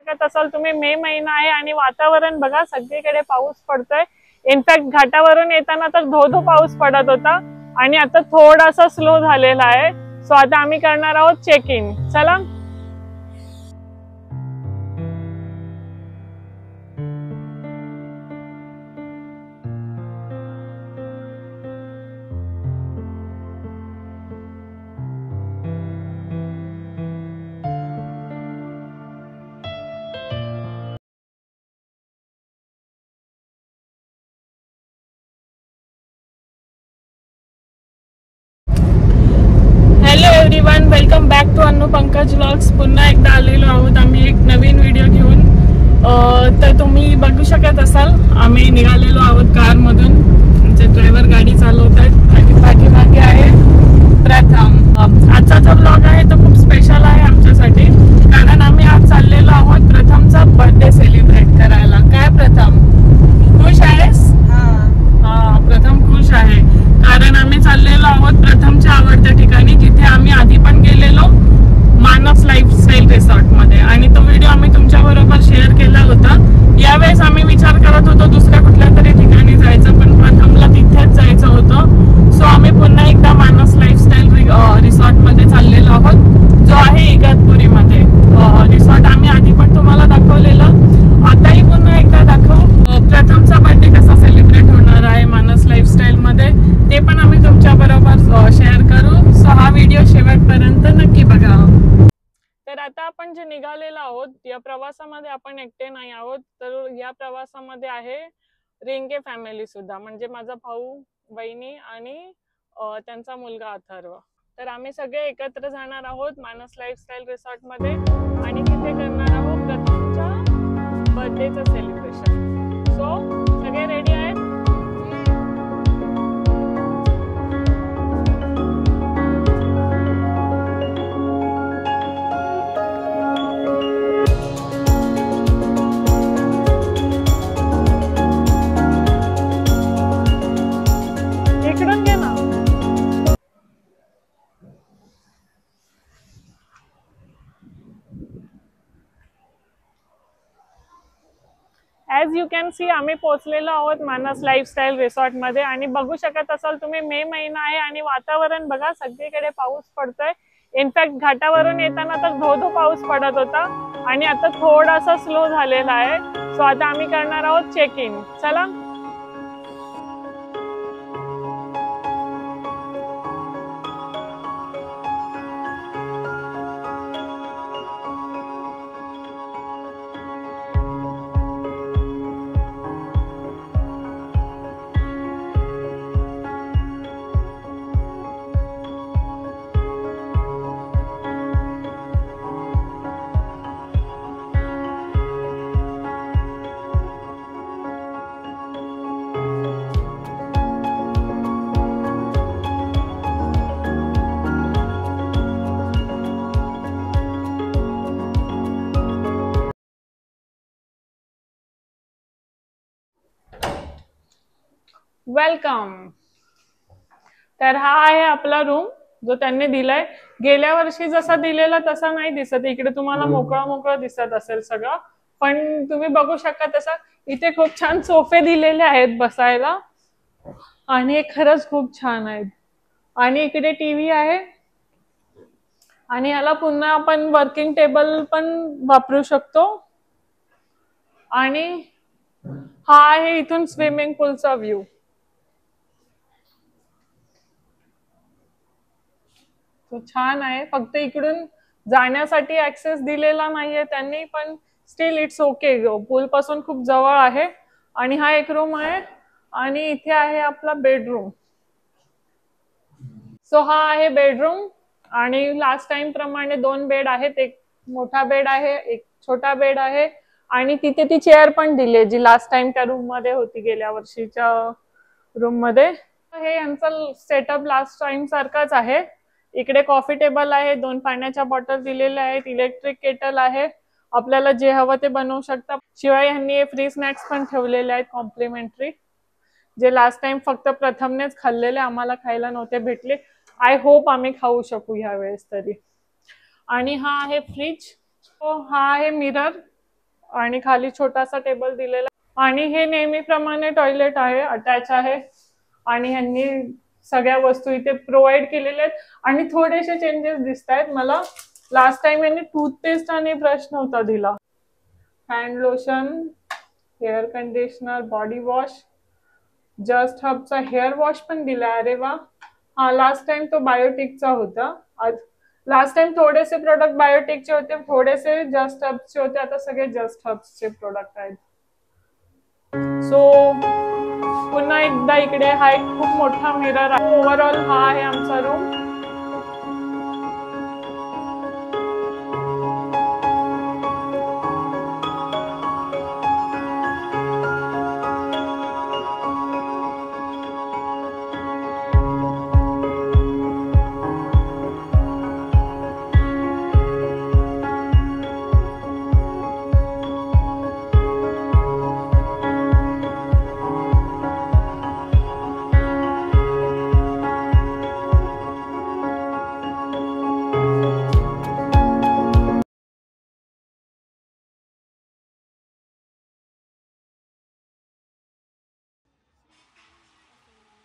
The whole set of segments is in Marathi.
असाल तुम्ही, मे महिना आहे आणि वातावरण बघा, सगळीकडे पाऊस पडतोय. इनफॅक्ट घाटावरून येताना तर धो पाऊस पडत होता आणि आता थोडासा स्लो झालेला आहे. सो आता आम्ही करणार आहोत चेक इन. चला. Hello everyone, welcome back to Annu Pankaj vlogs. पुन्हा एकदा आलेलो आहोत आम्ही एक नवीन व्हिडिओ घेऊन. तर तुम्ही बघू शकत असाल आम्ही निघालेलो आहोत कारमधून. आमचे ड्रायव्हर गाडी चालवत आहेत आणि पाठीमागे आहे प्रथम. आजचा जो व्लॉग आहे तो खूप स्पेशल आहे आमच्यासाठी, कारण आम्ही आज चाललेलो आहोत प्रथमचा बर्थडे सेलिब्रेट करायला. काय प्रथम, खुश आहेस? हा, प्रथम खुश आहे कारण आम्ही चाललेलो आहोत प्रथमच्या आवडत्या ठिकाणी, जिथे आम्ही आधी पण गेलेलो, मानस लाईफस्टाईल रिसॉर्ट मध्ये. आणि तो व्हिडिओ आम्ही तुमच्या बरोबर शेअर केला होता. यावेळेस आम्ही विचार करत होतो दुसऱ्या कुठल्या तरी ठिकाणी जायचं, पण प्रथमला तिथेच जायचं होतं. सो आम्ही पुन्हा एकदा मानस लाईफस्टाईल रिसॉर्ट मध्ये चाललेलो आहोत, जो आहे इगतपुरी मध्ये. रिसॉर्ट आम्ही आधी पण तुम्हाला दाखवलेलं, आताही पुन्हा एकदा दाखवू. प्रथमचा बर्थडे कसा सेलिब्रेट होणार आहे मानस लाईफस्टाईल मध्ये ते पण आम्ही तुमच्या बरोबर शेअर करू. सो हा व्हिडिओ शेवटपर्यंत नक्की बघा. तर आता आपण जे निघालेलो आहोत, या प्रवासामध्ये आपण एकटे नाही आहोत, तर या प्रवासामध्ये आहे रिंगे फॅमिली सुद्धा, म्हणजे माझा भाऊ, बहिणी आणि त्यांचा मुलगा अथर्व. तर आम्ही सगळे एकत्र जाणार आहोत मानस लाईफस्टाईल रिसॉर्ट मध्ये आणि तिथे करणार आहोत प्रथमच्या बर्थडेचं सेलिब्रेशन. सो सगळे रेडी आहेत? इकडून घे ना. ॲज यू कॅन सी आम्ही पोहोचलेलो आहोत मानस लाईफस्टाईल रिसॉर्ट मध्ये आणि बघू शकत असाल तुम्ही, मे महिना आहे आणि वातावरण बघा, सगळीकडे पाऊस पडतोय. इनफॅक्ट घाटावरून येताना तर धो पाऊस पडत होता आणि आता थोडासा स्लो झालेला आहे. सो आता आम्ही करणार आहोत चेक इन. चला. वेलकम. तर हा आहे आपला रूम जो त्यांनी दिलाय. गेल्या वर्षी जसा दिलेला तसा नाही दिसत, इकडे तुम्हाला मोकळं दिसत असेल सगळं, पण तुम्ही बघू शकता तसा इथे खूप छान सोफे दिलेले आहेत बसायला आणि खरंच खूप छान आहेत. आणि इकडे टीव्ही आहे आणि याला पुन्हा आपण वर्किंग टेबल पण वापरू शकतो. आणि हा आहे इथून स्विमिंग पूलचा व्ह्यू. तो छान आहे, फक्त इकडून जाण्यासाठी ऍक्सेस दिलेला नाहीये त्यांनी, पण स्टील इट्स ओके. पूल पासून खूप जवळ आहे. आणि हा एक रूम आहे आणि इथे आहे आपला बेडरूम. सो हा आहे बेडरूम आणि लास्ट टाइम प्रमाणे 2 बेड आहेत, एक मोठा बेड आहे, एक छोटा बेड आहे आणि तिथे ती चेअर पण दिली जी लास्ट टाइम त्या रूम मध्ये होती, गेल्या वर्षीच्या रूम मध्ये. हे यांचा सेटअप लास्ट टाइम सारखाच आहे. इकडे कॉफी टेबल आहे, 2 पाण्याच्या बॉटल दिलेल्या आहेत, इलेक्ट्रिक केटल आहे, आपल्याला जे हवं ते बनवू शकता. शिवाय यांनी फ्री स्नॅक्स पण ठेवलेले आहेत कॉम्प्लिमेंटरी, जे लास्ट टाइम फक्त प्रथमनेच खाल्लेले, आम्हाला खायला नव्हते भेटले. आय होप आम्ही खाऊ शकू ह्या वेळेस तरी. आणि हा आहे फ्रीज. हा आहे मिरर आणि खाली छोटासा टेबल दिलेला आणि हे नेहमीप्रमाणे टॉयलेट आहे, अटॅच आहे आणि ह्यांनी सगळ्या वस्तू इथे प्रोव्हाइड केलेल्या आहेत आणि थोडेसे चेंजेस दिसत आहेत मला. लास्ट टाइम यांनी टूथपेस्ट आणि ब्रश नव्हता दिला. Hand lotion, hair conditioner, body wash, just हबचा हेअर वॉश पण दिला. अरे वा. हा, लास्ट टाइम तो बायोटिकचा होता. लास्ट टाइम थोडेसे प्रोडक्ट बायोटिकचे होते, थोडेसे जस्ट हब्सचे होते, आता सगळे जस्ट हब्सचे प्रोडक्ट आहेत. सो पुन्हा एकदा इकडे हा एक खूप मोठा मिरर आहे. ओव्हरऑल हा आहे आमचा रूम.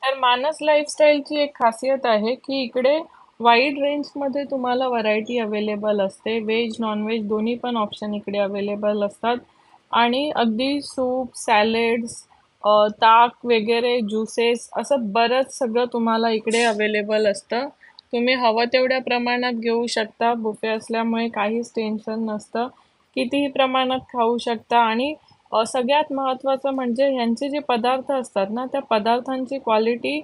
तर मानस लाईफस्टाईलची एक खासियत आहे की इकडे वाईड रेंजमध्ये तुम्हाला व्हरायटी अवेलेबल असते. व्हेज नॉनव्हेज दोन्ही पण ऑप्शन इकडे अवेलेबल असतात आणि अगदी सूप, सॅलेड्स, ताक वगैरे, ज्युसेस, असं बरंच सगळं तुम्हाला इकडे अवेलेबल असतं. तुम्ही हवं तेवढ्या प्रमाणात घेऊ शकता. बुफे असल्यामुळे काहीच टेन्शन नसतं. कितीही प्रमाणात खाऊ शकता आणि सगळ्यात महत्त्वाचं म्हणजे ह्यांचे जे पदार्थ असतात ना, त्या पदार्थांची क्वालिटी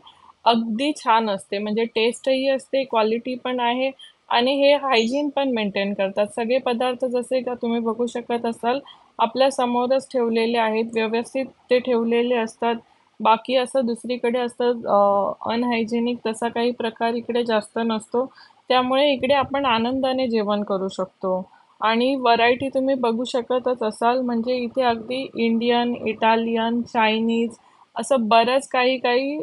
अगदी छान असते. म्हणजे टेस्टही असते, क्वालिटी पण आहे आणि हे हायजीन पण मेंटेन करतात. सगळे पदार्थ जसे का तुम्ही बघू शकत असाल, आपल्या समोरच ठेवलेले आहेत. व्यवस्थित ते ठेवलेले असतात. बाकी असं दुसरीकडे असतं अनहायजेनिक तसा काही प्रकार इकडे जास्त नसतो. त्यामुळे इकडे आपण आनंदाने जेवण करू शकतो. आणि व्हरायटी तुम्ही बघू शकतच असाल. म्हणजे इथे अगदी इंडियन, इटालियन, चायनीज असं बरंच काही काही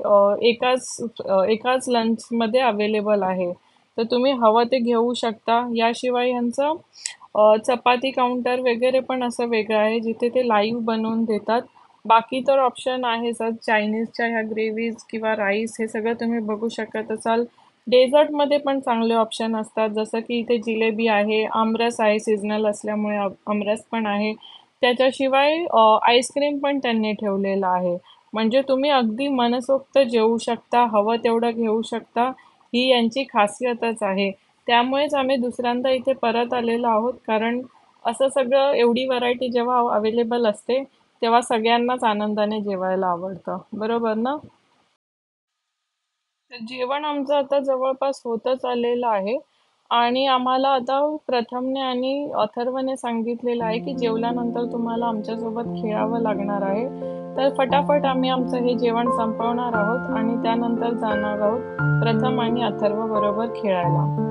एकाच लंचमध्ये अवेलेबल आहे. तर तुम्ही हवं ते घेऊ शकता. याशिवाय ह्यांचं चपाती काउंटर वगैरे पण असं वेगळं आहे जिथे ते लाईव्ह बनवून देतात. बाकी तर ऑप्शन आहेच. चायनीजच्या ह्या ग्रेव्हीज किंवा राईस हे सगळं तुम्ही बघू शकत असाल. डेझर्टमध्ये पण चांगले ऑप्शन असतात, जसं की इथे जिलेबी आहे, आमरस आहे, सीझनल असल्यामुळे आमरस पण आहे. त्याच्याशिवाय आईस्क्रीम पण त्यांनी ठेवलेलं आहे. म्हणजे तुम्ही अगदी मनसोक्त जेवू शकता, हवं तेवढं घेऊ शकता. ही यांची खासियतच आहे. त्यामुळेच आम्ही दुसऱ्यांदा इथे परत आलेलो आहोत, कारण असं सगळं एवढी व्हरायटी जेव्हा अवेलेबल असते, तेव्हा सगळ्यांनाच आनंदाने जेवायला आवडतं. बरोबर ना? तर जेवण आमचं आता जवळपास होतच आलेलं आहे आणि आम्हाला आता प्रथमने आणि अथर्वने सांगितलेलं आहे की जेवल्यानंतर तुम्हाला आमच्यासोबत खेळावं लागणार आहे. तर फटाफट आम्ही आमचं हे जेवण संपवणार आहोत आणि त्यानंतर जाणार आहोत प्रथम आणि अथर्व बरोबर खेळायला.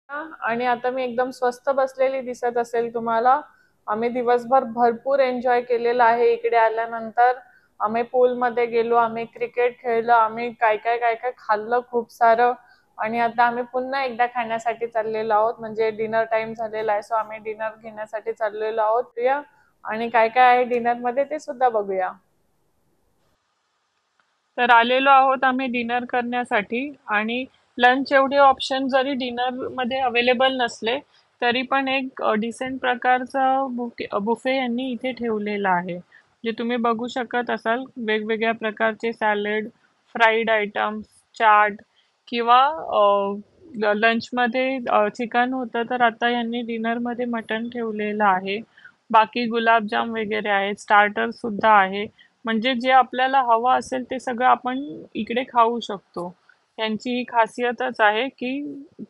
आणि आता मी एकदम स्वस्त बसलेली दिसत असेल तुम्हाला. आम्ही दिवसभर भरपूर एन्जॉय केलेला आहे. इकडे आल्यानंतर आम्ही पूल मध्ये गेलो, आम्ही क्रिकेट खेळलो, आम्ही काय काय काय काय खाल्लं खूप सारं. आणि आता आम्ही पुन्हा एकदा खाण्यासाठी चाललेलो आहोत, म्हणजे डिनर टाइम झालेला आहे. सो आम्ही डिनर घेण्यासाठी चाललेलो आहोत. आणि काय काय आहे डिनर मध्ये ते सुद्धा बघूया. तर आलेलो आहोत आम्ही डिनर करण्यासाठी. आणि लंच एवढे ऑप्शन जरी डिनर मध्ये अवेलेबल नसले तरी पण एक डिसेंट प्रकारचा बुफे यांनी इथे ठेवलेला आहे. जे तुम्ही बघू शकत असाल, वेगवेगळ्या प्रकारचे सॅलेड, फ्राईड आयटम्स, चाट किंवा लंचमध्ये चिकन होतं, तर आता यांनी डिनरमध्ये मटन ठेवलेलं आहे. बाकी गुलाबजाम वगैरे आहेत, स्टार्टर सुद्धा आहे. म्हणजे जे आपल्याला हवं असेल ते सगळं आपण इकडे खाऊ शकतो. त्यांची ही खासियतच आहे की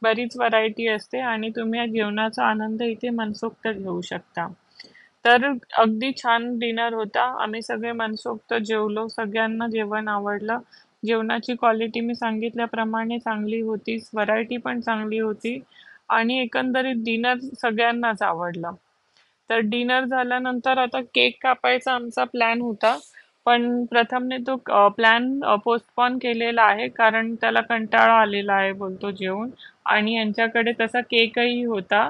बरीच व्हरायटी असते आणि तुम्ही या जेवणाचा आनंद इथे मनसोक्त घेऊ शकता. तर अगदी छान डिनर होता. आम्ही सगळे मनसोक्त जेवलो, सगळ्यांना जेवण आवडलं. जेवणाची क्वालिटी मी सांगितल्याप्रमाणे चांगली होती, व्हरायटी पण चांगली होती आणि एकंदरीत डिनर सगळ्यांनाच आवडलं. तर डिनर झाल्यानंतर आता केक कापायचा आमचा प्लॅन होता, पण प्रथमने तो प्लॅन पोस्टपोन केलेला आहे, कारण त्याला कंटाळा आलेला आहे बोलतो जेवून. आणि यांच्याकडे तसा केकही होता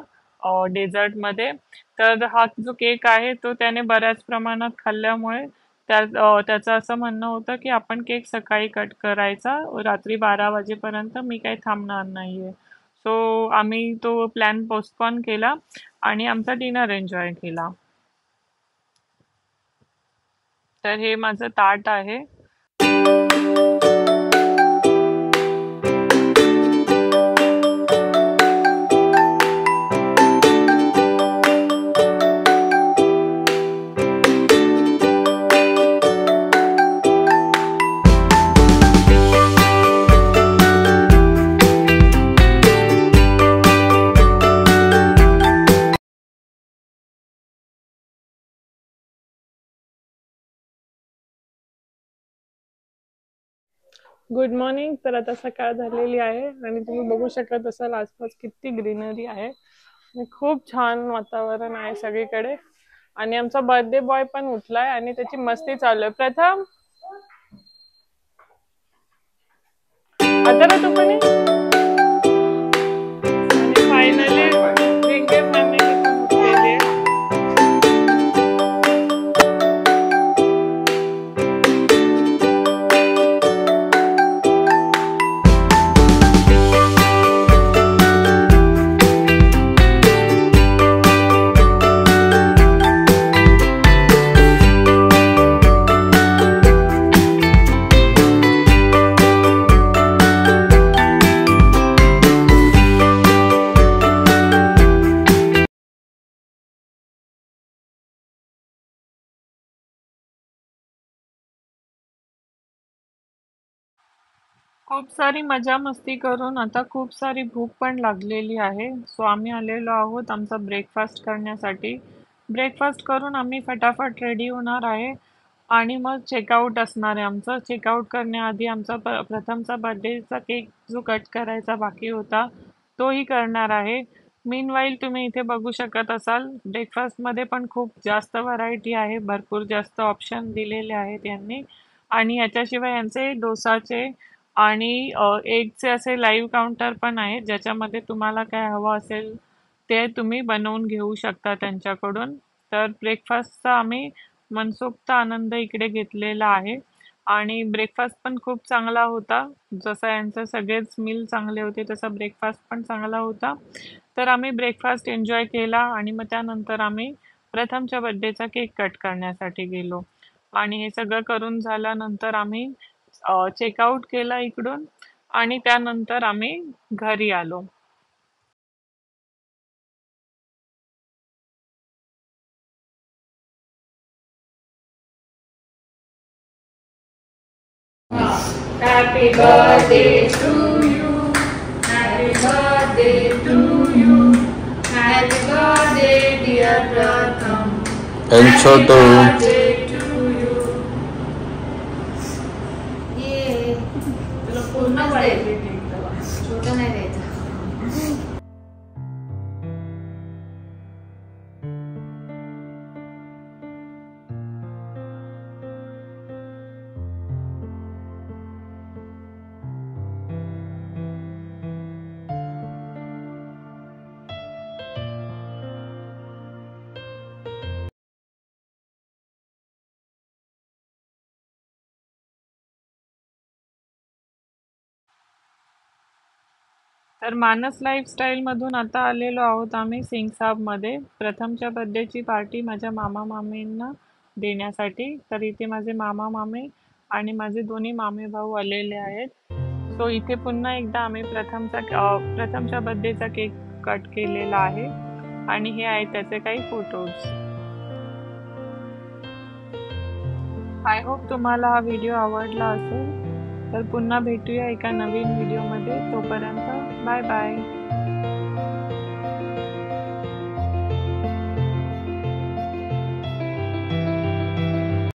डेझर्टमध्ये. तर हा जो केक आहे तो त्याने बऱ्याच प्रमाणात खाल्ल्यामुळे त्याचं असं म्हणणं होतं की आपण केक सकाळी कट करायचा, रात्री 12 वाजेपर्यंत मी काही थांबणार नाहीये. सो आम्ही तो प्लॅन पोस्टपोन केला आणि आमचा डिनर एन्जॉय केला. तर हे माझं ताट आहे. Good morning. तर आता सकाळ झालेली आहे आणि तुम्ही बघू शकत असाल आसपास किती ग्रीनरी आहे. खूप छान वातावरण आहे सगळीकडे. आणि आमचा बर्थडे बॉय पण उठलाय आणि त्याची मस्ती चालू आहे. प्रथम, आता तू पण फायनली रिंगे फॅमिली पण उठलेली आहे. खूप सारी मजा मस्ती करून आता खूप सारी भूक पण लागलेली आहे. सो आम्ही आलेलो आहोत आमचा ब्रेकफास्ट करण्यासाठी. ब्रेकफास्ट करून आम्ही फटाफट रेडी होणार आहे आणि मग चेकआउट असणार आहे आमचं. चेकआउट करण्याआधी आमचा प्रथमचा बर्थडेचा केक जो कट करायचा बाकी होता तोही करणार आहे. मीनवाईल तुम्ही इथे बघू शकत असाल, ब्रेकफास्टमध्ये पण खूप जास्त व्हरायटी आहे, भरपूर जास्त ऑप्शन दिलेले आहेत यांनी. आणि याच्याशिवाय यांचे डोसाचे आणि एगचे असे लाईव्ह काउंटर पण आहे, ज्याच्यामध्ये तुम्हाला काय हवं असेल ते तुम्ही बनवून घेऊ शकता त्यांच्याकडून. तर ब्रेकफास्टचा आम्ही मनसोक्त आनंद इकडे घेतलेला आहे आणि ब्रेकफास्ट पण खूप चांगला होता. जसं यांचे सगळेच मील चांगले होते तसा ब्रेकफास्ट पण चांगला होता. तर आम्ही ब्रेकफास्ट एन्जॉय केला आणि मग त्यानंतर आम्ही प्रथमच्या बर्थडेचा केक कट करण्यासाठी गेलो. आणि हे सगळं करून झाल्यानंतर आम्ही चेकआउट केला इकडून आणि त्यानंतर आम्ही घरी आलो. Happy birthday to you. Happy birthday to you. Happy birthday dear Pratham. And Choto. Happy birthday to you. ये तुला पूर्ण पाहिजे, छोटा नाही द्यायचा. तर मानस लाईफस्टाईल मधून आता आलेलो आहोत आम्ही सिंगसाबमध्ये प्रथमच्या बर्थडेची पार्टी माझ्या मामा मामींना देण्यासाठी. तर इथे माझे मामा मामी आणि माझे दोन्ही मामे भाऊ आलेले आहेत. सो इथे पुन्हा एकदा आम्ही प्रथमच्या बर्थडेचा केक कट केलेला आहे आणि हे आहेत त्याचे काही फोटोज. आय होप तुम्हाला हा व्हिडिओ आवडला असेल. तर पुन्हा भेटूया एका नवीन व्हिडिओमध्ये. तोपर्यंत बाय बाय.